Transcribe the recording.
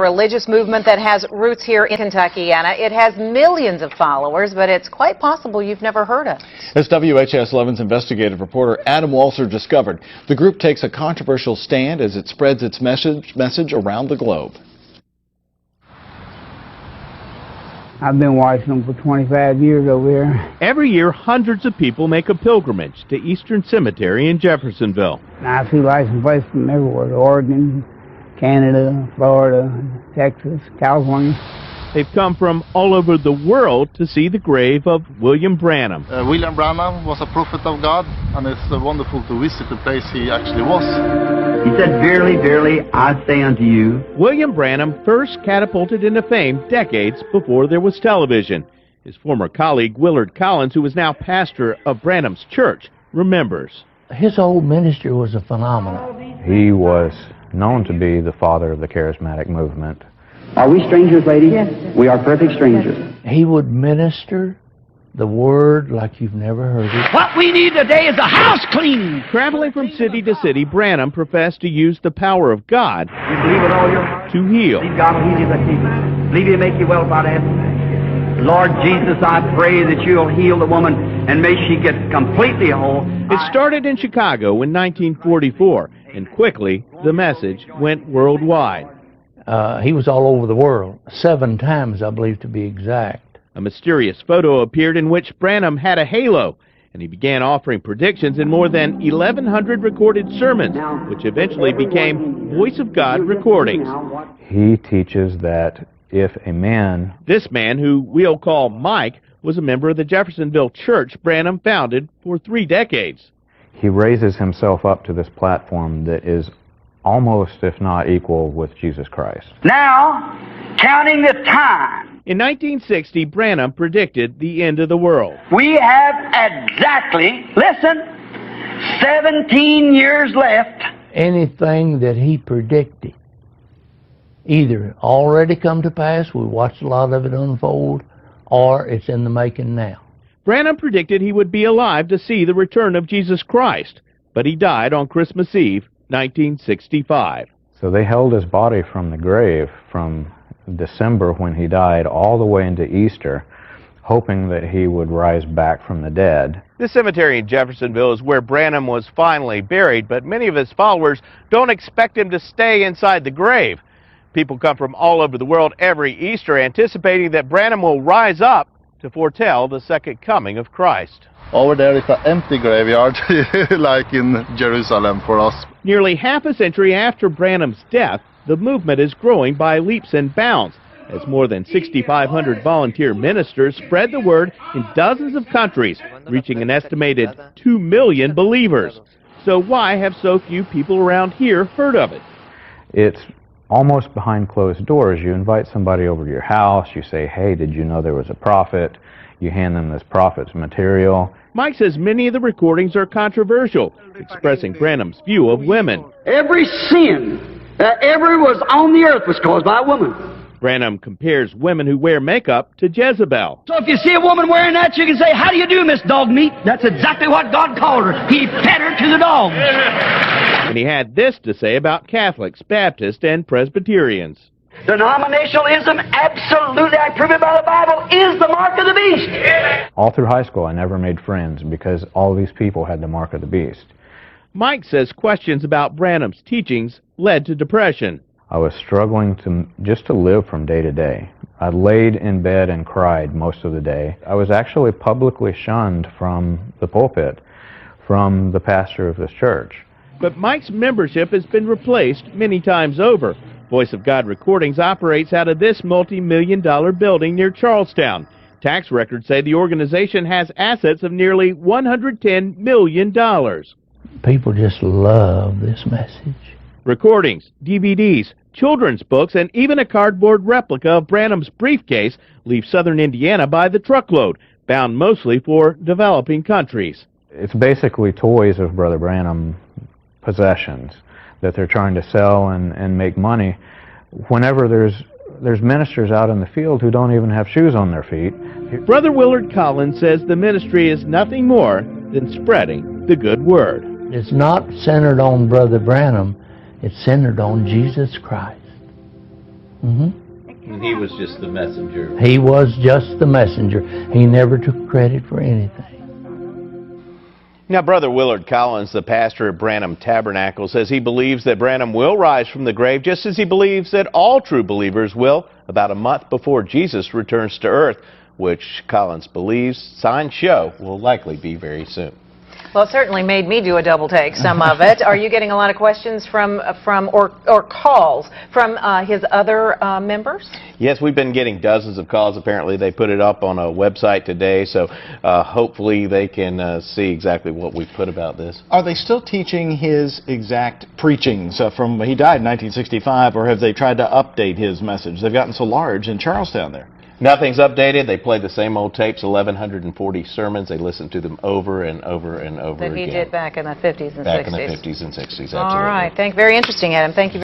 Religious movement that has roots here in Kentucky, Anna. It has millions of followers, but it's quite possible you've never heard of it. As WHS 11's investigative reporter Adam Walser discovered, the group takes a controversial stand as it spreads its message around the globe. I've been watching them for 25 years over here. Every year, hundreds of people make a pilgrimage to Eastern Cemetery in Jeffersonville. And I see license plates from everywhere, Oregon, Canada, Florida, Texas, California. They've come from all over the world to see the grave of William Branham. William Branham was a prophet of God, and it's wonderful to visit the place he actually was. He said, "Verily, verily, I say unto you." William Branham first catapulted into fame decades before there was television. His former colleague Willard Collins, who is now pastor of Branham's church, remembers. His whole ministry was a phenomenon. He was known to be the father of the charismatic movement. Are we strangers, lady? Yes, sir. We are perfect strangers. He would minister the word like you've never heard it. What we need today is a house clean. Traveling from city to city, Branham professed to use the power of God You believe with all your heart? to heal. Believe God will heal you, that Jesus. Believe He'll make you well by that. Lord Jesus, I pray that You'll heal the woman and may she get completely whole. It started in Chicago in 1944, and quickly the message went worldwide. He was all over the world, 7 times, I believe, to be exact. A mysterious photo appeared in which Branham had a halo, and he began offering predictions in more than 1,100 recorded sermons, which eventually became Voice of God recordings. He teaches that if a man... This man, who we'll call Mike, was a member of the Jeffersonville church Branham founded for 3 decades. He raises himself up to this platform that is almost, if not equal, with Jesus Christ. Now, counting the time, In 1960, Branham predicted the end of the world. we have exactly, listen, 17 years left. Anything that he predicted either already come to pass, we watched a lot of it unfold, or it's in the making now. Branham predicted he would be alive to see the return of Jesus Christ, but he died on Christmas Eve, 1965. So they held his body from the grave from December when he died all the way into Easter, hoping that he would rise back from the dead. This cemetery in Jeffersonville is where Branham was finally buried, but many of his followers don't expect him to stay inside the grave. People come from all over the world every Easter anticipating that Branham will rise up to foretell the second coming of Christ. Over there is an empty graveyard, like in Jerusalem for us. Nearly half a century after Branham's death, the movement is growing by leaps and bounds, as more than 6,500 volunteer ministers spread the word in dozens of countries, reaching an estimated 2 million believers. So why have so few people around here heard of it? It's almost behind closed doors. You invite somebody over to your house, you say, "Hey, did you know there was a prophet?" You hand them this prophet's material. Mike says many of the recordings are controversial, expressing Branham's view of women. Every sin that ever was on the earth was caused by a woman. Branham compares women who wear makeup to Jezebel. So if you see a woman wearing that, you can say, "How do you do, Miss Dog Meat?" That's exactly what God called her. He fed her to the dogs. And he had this to say about Catholics, Baptists, and Presbyterians. Denominationalism, absolutely, I prove it by the Bible, is the mark of the beast. All through high school, I never made friends because all these people had the mark of the beast. Mike says questions about Branham's teachings led to depression. I was struggling just to live from day to day. I laid in bed and cried most of the day. I was actually publicly shunned from the pulpit, from the pastor of this church. But Mike's membership has been replaced many times over. Voice of God Recordings operates out of this multi-million-dollar building near Charlestown. Tax records say the organization has assets of nearly $110 million. People just love this message. Recordings, DVDs, children's books, and even a cardboard replica of Branham's briefcase leave southern Indiana by the truckload, bound mostly for developing countries. It's basically toys of Brother Branham possessions that they're trying to sell and make money. Whenever there's ministers out in the field who don't even have shoes on their feet. Brother Willard Collins says the ministry is nothing more than spreading the good word. It's not centered on Brother Branham, it's centered on Jesus Christ. Mm-hmm. He was just the messenger. He was just the messenger. He never took credit for anything. Now, Brother Willard Collins, the pastor at Branham Tabernacle, says he believes that Branham will rise from the grave, just as he believes that all true believers will, about a month before Jesus returns to earth, which Collins believes signs show will likely be very soon. Well, it certainly made me do a double take, some of it. Are you getting a lot of questions from or calls from his other members? Yes, we've been getting dozens of calls. Apparently, they put it up on a website today, so hopefully they can see exactly what we put about this. Are they still teaching his exact preachings from he died in 1965, or have they tried to update his message? They've gotten so large in Charlestown there. Nothing's updated. They play the same old tapes, 1,140 sermons. They listen to them over and over and over That again. he did back in the 50s and 60s. Back in the 50s and 60s, absolutely. All right. Very interesting, Adam. Thank you.